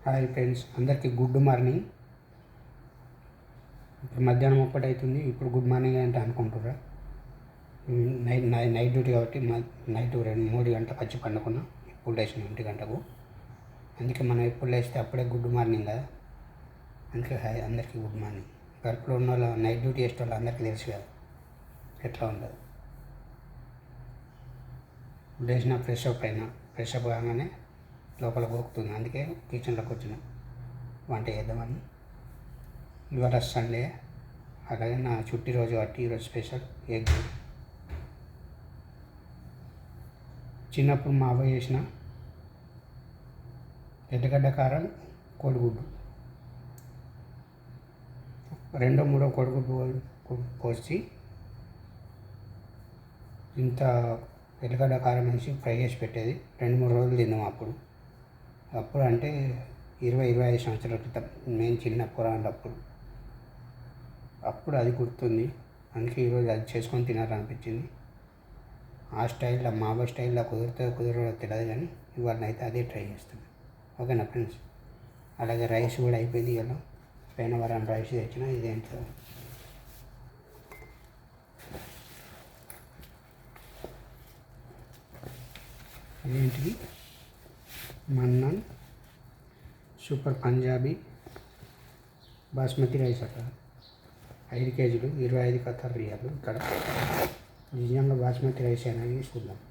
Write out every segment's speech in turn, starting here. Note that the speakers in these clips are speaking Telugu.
హాయ్ ఫ్రెండ్స్, అందరికీ గుడ్ మార్నింగ్. ఇప్పుడు మధ్యాహ్నం ఒక్కటి అవుతుంది. ఇప్పుడు గుడ్ మార్నింగ్ అంటే అనుకుంటుర్రా? నైట్ డ్యూటీ కాబట్టి నైట్ 2-3 గంటలకు వచ్చి పండుకున్నాం. ఇప్పుడు లేచిన 1 గంటకు. అందుకే మనం ఎప్పుడు లేస్తే అప్పుడే గుడ్ మార్నింగ్ కదా. అందుకే హాయ్ అందరికీ గుడ్ మార్నింగ్. వర్క్లో ఉన్న వాళ్ళు, నైట్ డ్యూటీ చేసే వాళ్ళు అందరికీ తెలుసు కదా ఎట్లా ఉండదు. లేచిన ఫ్రెష్ అప్ కాగానే లోపల గోకుతుంది. అందుకే కిచెన్లోకి వచ్చిన వంట చేద్దామని. ఇవాళ సండే, అలాగే నా చుట్టి రోజు కాబట్టి ఈరోజు స్పెషల్ ఎగ్. చిన్నప్పుడు మా అవ్వ చేసిన ఎర్రగడ్డ కారం కోడిగుడ్డు, 2-3 కోడిగుడ్డు పోసి ఇంత ఎర్రగడ్డ కారం వేసి ఫ్రై చేసి పెట్టేది. 2-3 రోజులు తిన్నాం. అప్పుడు అంటే 20-25 సంవత్సరాల క్రితం, నేను చిన్న పోరాడప్పుడు. అప్పుడు అది గుర్తుంది. అందుకే ఈరోజు అది చేసుకొని తినాలనిపించింది. ఆ స్టైల్లో, మా అవ్వ స్టైల్లో కుదరదో తెలియదు, కానీ ఇవాళ అయితే అదే ట్రై చేస్తాను. ఓకేనా ఫ్రెండ్స్? అలాగే రైస్ కూడా అయిపోయింది. ఇవాళ పైన వారం రైస్ తెచ్చిన. ఇదేంటో ఇదేంటిది, మన్నన్ సూపర్ పంజాబీ బాస్మతి రైస్ అక్కడ 5 కేజీలు 25 ఖతార్ రియాలు. ఇక్కడ నిజంగా బాస్మతి రైస్ అనేది చూద్దాం.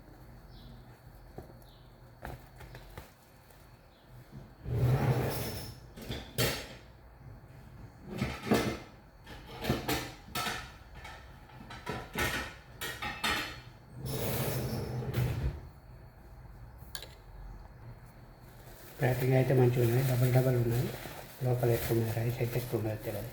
ప్యాకింగ్ అయితే మంచిగా ఉన్నాయి, డబల్ ఉన్నాయి. లోపల ఎక్కువ ఉన్నాయి, రైస్ అయితే ఎక్కువ ఉన్నది తెలియదు.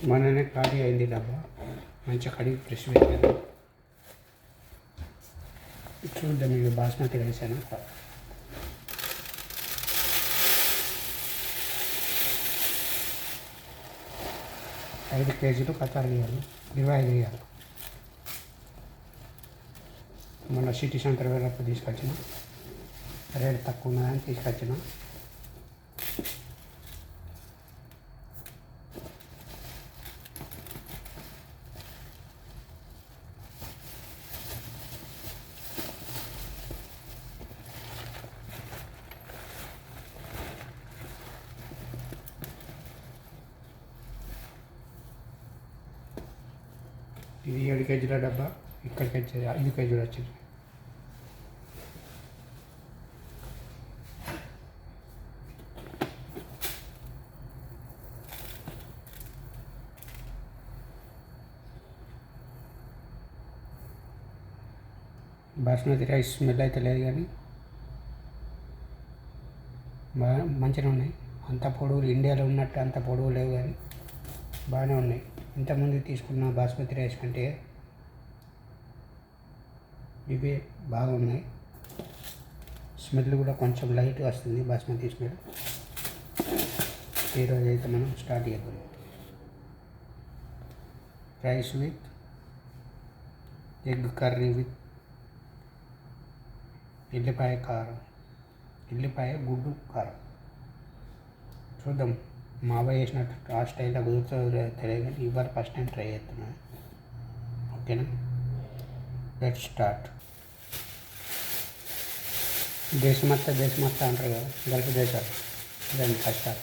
మననే ఖాళీ అయింది డబ్బా. మంచిగా కడిగి ఫ్రెష్ పెట్టాను. చూద్దాం, ఇవి బాస్మతి రైస్ అయినా. 5 కేజీలు ఖతార్ రియాలు, 25 రియాలు. మన సిటీ సెంటర్ వెళ్ళినప్పుడు తీసుకొచ్చిన, రేట్ తక్కువ ఉన్నదని తీసుకొచ్చిన. ఇది 7 కేజీల డబ్బా. ఇక్కడికి వచ్చేది 5 కేజీలు వచ్చింది. బాస్మతి రైస్ స్మెల్ అయితే లేదు, కానీ బాగా మంచిగా ఉన్నాయి. అంత పొడవులు ఇండియాలో ఉన్నట్టు అంత పొడవు లేవు, కానీ బాగానే ఉన్నాయి. ఇంతకుముందు తీసుకున్న బాస్మతి రైస్ కంటే ఇవే బాగున్నాయి. స్మెల్ కూడా కొంచెం లైట్గా వస్తుంది, బాస్మతి స్మెల్. ఈరోజు అయితే మనం స్టార్ట్ చేద్దాం. Rice with egg curry with ఎల్లిపాయ గుడ్డు కారం. చూద్దాం, మా అవ్వ చేసినట్టు ఆ స్టైల్లో కుదురుతుందో తెలియదు, కానీ ఇవాళ ఫస్ట్ టైం ట్రై చేస్తున్నాను. ఓకేనా? Let's start. దేశమత్త అంటారు కదా, గల్ఫ్ దేశాలు. దాన్ని కష్టాలు.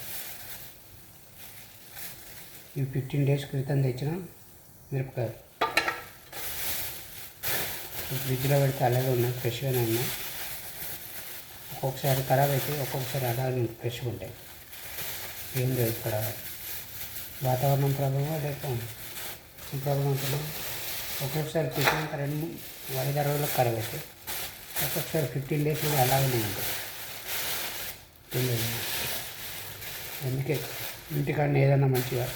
ఇవి 15 డేస్ క్రితం తెచ్చిన మిరపకాయలు. ఫ్రిడ్జ్లో పెడితే అలాగే ఉన్నాయి, ఫ్రెష్గానే ఉన్నాయి. ఒక్కొక్కసారి ఖరాబ్ అవుతాయి, ఒక్కొక్కసారి అలాగే ఫ్రెష్గా ఉంటాయి. ఏం లేదు, ఇక్కడ వాతావరణం ప్రభావం లేక ఏం ప్రాబ్లం ఉంటుంది, ఒక్కొక్కసారి పెట్టినాక 5-6 రోజులకు ఖరాబ్ అవుతాయి, ఒక్కొక్కసారి 15 days కూడా అలాగనే ఉంటుంది తెలియదు. అందుకే ఇంటికాడ ఏదైనా మంచిగా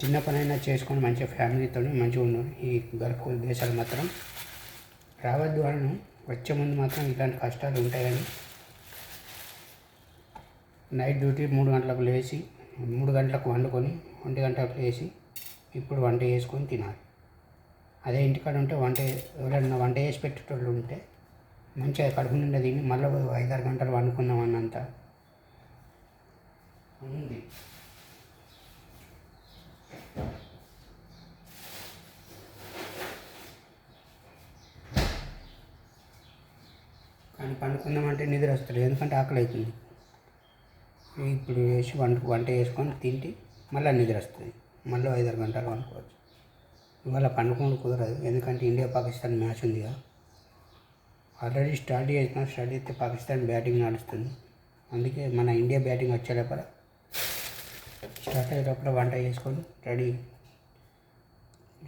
చిన్న పనైనా చేసుకొని మంచిగా ఫ్యామిలీతో మంచిగా ఉన్నాడు. ఈ గల్ఫ్ దేశాలు మాత్రం రావద్దు అని వచ్చే ముందు మాత్రం ఇలాంటి కష్టాలు ఉంటాయి. కానీ నైట్ డ్యూటీ 3 గంటలకు లేచి 3 గంటలకు వండుకొని 1 గంటలకు లేచి ఇప్పుడు వంట చేసుకొని తినాలి. అదే ఇంటికాడ ఉంటే ఎవరైనా వంట చేసి పెట్టేటోళ్ళు ఉంటే మంచిగా కడుపు నిండా తిని మళ్ళీ 5-6 గంటలు వండుకుందాం అన్నంత ఉంది. కానీ పండుకుందామంటే నిద్ర వస్తుంది, ఎందుకంటే ఆకలి అవుతుంది. ఇప్పుడు వేసి వంట చేసుకొని తింటే మళ్ళీ నిద్ర వస్తుంది, మళ్ళీ 5-6 గంటలు వండుకోవచ్చు. ఇవాళ పండుకోవడం కుదరదు, ఎందుకంటే ఇండియా పాకిస్తాన్ మ్యాచ్ ఉంది కదా. ఆల్రెడీ స్టార్ట్ చేస్తే పాకిస్తాన్ బ్యాటింగ్ నడుస్తుంది. అందుకే మన ఇండియా బ్యాటింగ్ వచ్చే లోపల స్టార్ట్ అయ్యే లోపల వంట చేసుకొని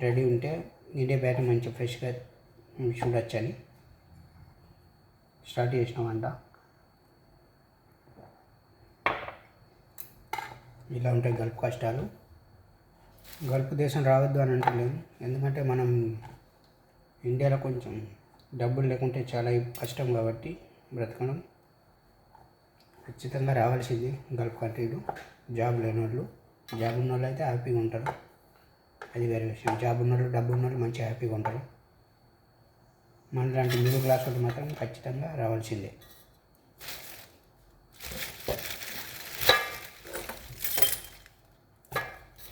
రెడీ ఉంటే ఇండియా బ్యాటింగ్ మంచి ఫ్రెష్గా చూడొచ్చని స్టార్ట్ చేసిన వంట. ఇలా ఉంటాయి గల్ఫ్ కష్టాలు. గల్ఫ్ దేశం రావద్దు అని అంటలేము, ఎందుకంటే మనం ఇండియాలో కొంచెం డబ్బులు లేకుంటే చాలా కష్టం కాబట్టి బ్రతకడం. ఖచ్చితంగా రావాల్సింది గల్ఫ్ కంట్రీలు. జాబ్ లేని వాళ్ళు, జాబ్ ఉన్న వాళ్ళు అయితే హ్యాపీగా ఉంటారు, అది వేరే విషయం. జాబ్ ఉన్న వాళ్ళు, డబ్బు ఉన్న వాళ్ళు మంచిగా హ్యాపీగా ఉంటారు. మన లాంటి మిడిల్ క్లాస్ వాళ్ళు మాత్రం ఖచ్చితంగా రావాల్సిందే.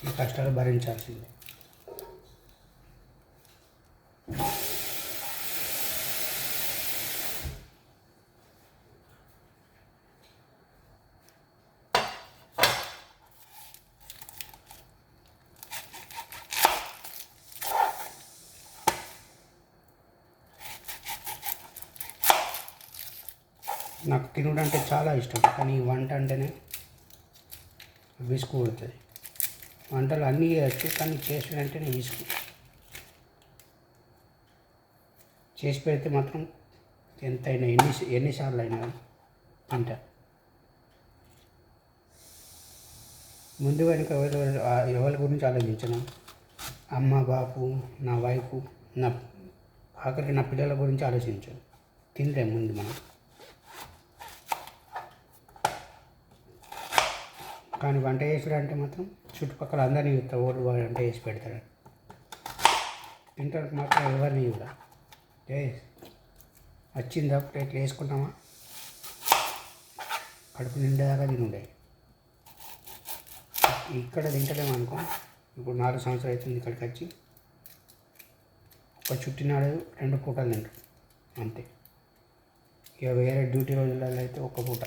ఈ కష్టాలు భరించాల్సిందే. నాకు తినడం అంటే చాలా ఇష్టం, కానీ వంట అంటేనే విసుగు పుడుతుంది. వంటలు అన్నీ చేయచ్చు, కానీ చేసిన వెంటనే విసుగు. చేసి పెడితే మాత్రం ఎంతైనా ఎన్నిసార్లు అయినా తింటా. ముందు వెనుక ఎవరి గురించి ఆలోచించను. అమ్మ, బాపు, నా వైఫ్, ఆఖరికి నా పిల్లల గురించి ఆలోచించాను. తినలే ముందు మనం. కానీ వంట చేసుడు అంటే మాత్రం చుట్టుపక్కల అందరినీ చూస్తా, ఓళ్ళు వంట చేసి పెడతాడు. తింటానికి మాత్రం ఎవరిని కూడా వచ్చిందా ప్లేట్లు వేసుకుంటామా, కడుపు నిండేదాకా తినుండే. ఇక్కడ తింటలేము అనుకో. ఇప్పుడు 4 సంవత్సరాలు అవుతుంది ఇక్కడికి వచ్చి. ఒక చుట్టినాడు 2 పూటలు తింటాడు అంతే. ఇక వేరే డ్యూటీ రోజులలో అయితే 1 పూట.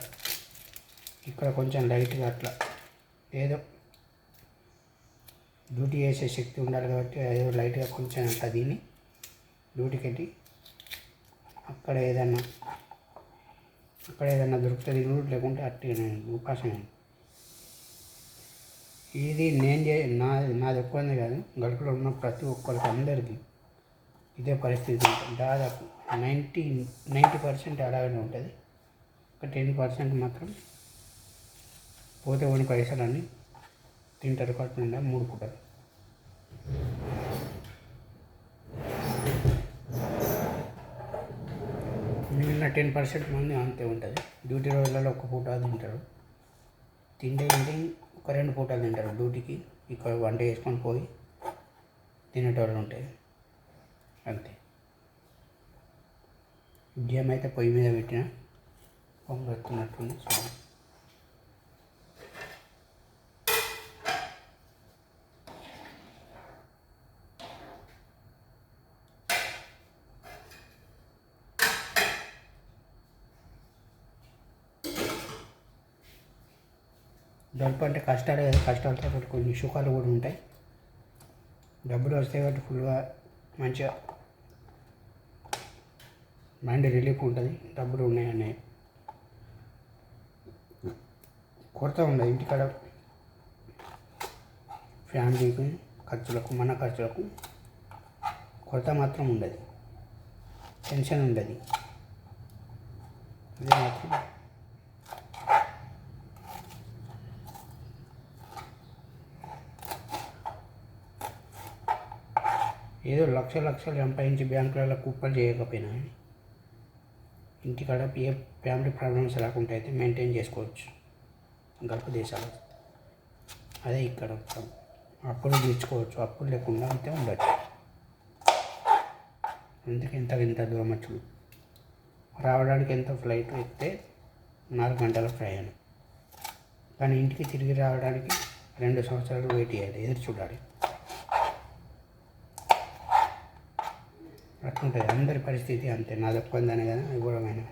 ఇక్కడ కొంచెం లైట్గా అట్లా ఏదో డ్యూటీ చేసే శక్తి ఉండాలి కాబట్టి ఏదో లైట్గా కొంచెం అట్లా తిని డ్యూటీకి వెళ్ళి అక్కడ ఏదన్నా దొరికితే తినుడు, లేకుంటే అట్టే ఉపాసం. ఇది నాది ఒక్కనే కాదు, గల్ఫ్లో ఉన్న ప్రతి ఒక్కరికి అందరికీ ఇదే పరిస్థితి ఉంటుంది. దాదాపు 90% అలాగనే ఉంటుంది. ఒక 10% మాత్రం పోతే కొన్ని పైసలన్నీ తింటారు కడుపు నిండా 3 పూటలు. మిగిలిన 10% మంది అంతే ఉంటుంది. డ్యూటీ రోజులలో 1 పూట తింటారు. తింటే ఒక 2 పూటలు తింటారు డ్యూటీకి. ఇక్కడ వంట చేసుకొని పోయి తినేటోళ్ళు ఉంటాయి అంతే. బియ్యం అయితే పొయ్యి మీద పెట్టిన పొంగు వస్తున్నట్టుంది. గల్ఫ్ అంటే కష్టాలే కదా, కష్టాలతో పాటు కొన్ని సుఖాలు కూడా ఉంటాయి. డబ్బులు వస్తాయి కాబట్టి ఫుల్గా మంచిగా మైండ్ రిలీఫ్ ఉంటుంది. డబ్బులు ఉన్నాయనే కొరత ఉండదు. ఇంటికాడ ఫ్యామిలీకి ఖర్చులకు మన ఖర్చులకు కొరత మాత్రం ఉండదు, టెన్షన్ ఉండదు. అది మాత్రం ఏదో లక్షలు సంపాదించి బ్యాంకులలో కుప్పలు చేయకపోయినా ఇంటికాడ ఫ్యామిలీ ప్రాబ్లమ్స్ రాకుండా అయితే మెయింటైన్ చేసుకోవచ్చు గల్ఫ్ దేశాలు. అదే ఇక్కడ అప్పులు తీర్చుకోవచ్చు, అప్పులు లేకుండా అయితే ఉండొచ్చు. అందుకే ఇంత దూరం వచ్చు. రావడానికి ఎంత ఫ్లైట్ ఎక్కితే 4 గంటల ప్రయాణం, కానీ ఇంటికి తిరిగి రావడానికి 2 సంవత్సరాలు వెయిట్ చేయాలి, ఎదురు చూడాలి. అట్లుంటుంది అందరి పరిస్థితి అంతే. నాది ఒక్కందానే కదా ఇవ్వడమైనా.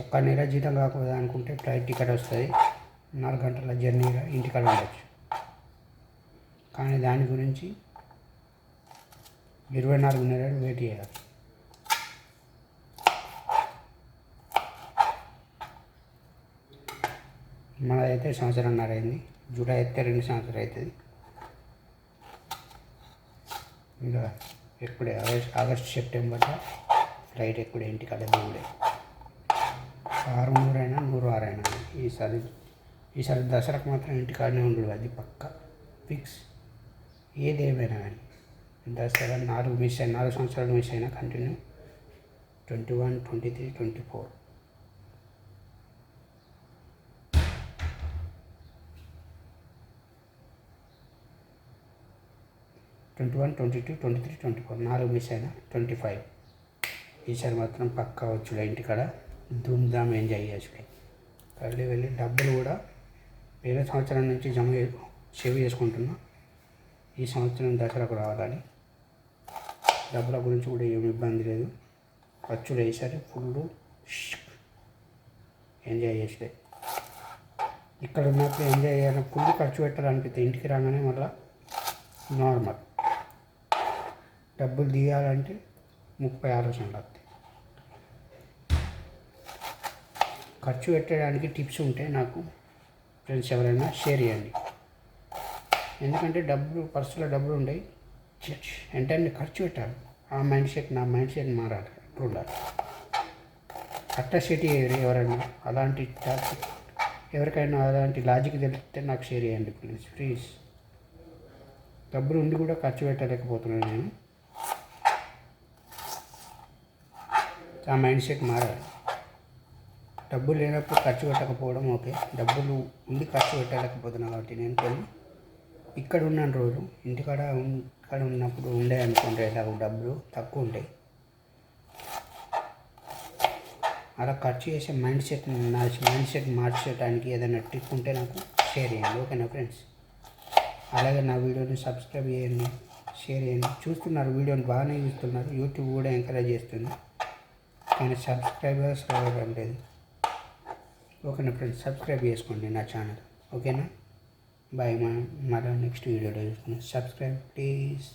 ఒక్క నెల జీతం కాకూడదు అనుకుంటే ఫ్లైట్ టికెట్ వస్తుంది, 4 గంటల జర్నీగా ఇంటికాడ ఉండొచ్చు. కానీ దాని గురించి 24 నెలలు వెయిట్ చేయాలి. మనదైతే 1.5 సంవత్సరం అయింది. జూలై అయితే 2 సంవత్సరాలు అవుతుంది. ఇంకా ఎప్పుడే ఆగస్ట్ సెప్టెంబర్లో ఫ్లైట్ ఎప్పుడే ఇంటికాడ దిగుడే. 600 అయినా 106 అయినా ఈసారి దసరాకు మాత్రం ఇంటికాడనే ఉండదు, అది పక్క ఫిక్స్. ఏదేమైనా కానీ దసరా 4 సంవత్సరాలు మిస్ అయినా కంటిన్యూ 21, 23, 24. '21, 22, 23, 24 4 మిస్ అయినా 25. ఈసారి మాత్రం పక్కా వచ్చుడే ఇంటికాడ ధూమ్ధామ్ ఎంజాయ్ చేసుడే. వెళ్ళి డబ్బులు కూడా వేరే సంవత్సరం నుంచి సేవ్ చేసుకుంటున్నా. ఈ సంవత్సరం దసరాకు రావాలని. డబ్బుల గురించి కూడా ఏమి ఇబ్బంది లేదు. ఖర్చులు ఈసారి ఫుల్ ఎంజాయ్ చేసే. ఇక్కడ ఉన్నప్పుడు ఎంజాయ్ చేయాలి, ఫుల్ ఖర్చు పెట్టాలనిపిస్తే ఇంటికి రాగానే మళ్ళీ నార్మల్. డబ్బులు తీయాలంటే 30 ఆలోచనలు వస్తాయి. ఖర్చు పెట్టడానికి టిప్స్ ఉంటే నాకు ఫ్రెండ్స్ ఎవరైనా షేర్ చేయండి. ఎందుకంటే పర్సులో డబ్బులు ఉంటాయి, వెంటనే ఖర్చు పెట్టాలి. ఆ మైండ్ సెట్ నా మైండ్ సెట్ మారాలి, ఎప్పుడు ఉండాలి. అట్టసిటీ ఎవరైనా ఎవరికైనా అలాంటి లాజిక్ తెలిస్తే నాకు షేర్ చేయండి ప్లీజ్. డబ్బులు ఉండి కూడా ఖర్చు పెట్టలేకపోతున్నాను నేను. ఆ మైండ్ సెట్ మారాలి. డబ్బులు లేనప్పుడు ఖర్చు పెట్టకపోవడం ఓకే, డబ్బులు ఉండి ఖర్చు పెట్టలేకపోతున్నాను కాబట్టి నేను ఇక్కడ ఉన్న రోజు ఇంటికాడ ఉన్నప్పుడు ఉండే అనుకుంటే నాకు డబ్బులు తక్కువ ఉంటాయి. అలా ఖర్చు చేసే నా మైండ్ సెట్ మార్చేయడానికి ఏదైనా టిప్ ఉంటే నాకు షేర్ చేయండి, ఓకేనా ఫ్రెండ్స్? అలాగే నా వీడియోని సబ్స్క్రైబ్ చేయండి, షేర్ చేయండి. చూస్తున్నారు, వీడియోని బాగానే చూస్తున్నారు, యూట్యూబ్ కూడా ఎంకరేజ్ చేస్తుంది, కానీ సబ్స్క్రైబర్స్ రావడం లేదు. ఓకేనా ఫ్రెండ్స్? సబ్స్క్రైబ్ చేసుకోండి నా ఛానల్, ఓకేనా? బాయ్. మళ్ళీ నెక్స్ట్ వీడియోలో చూసుకున్నాం. Subscribe please.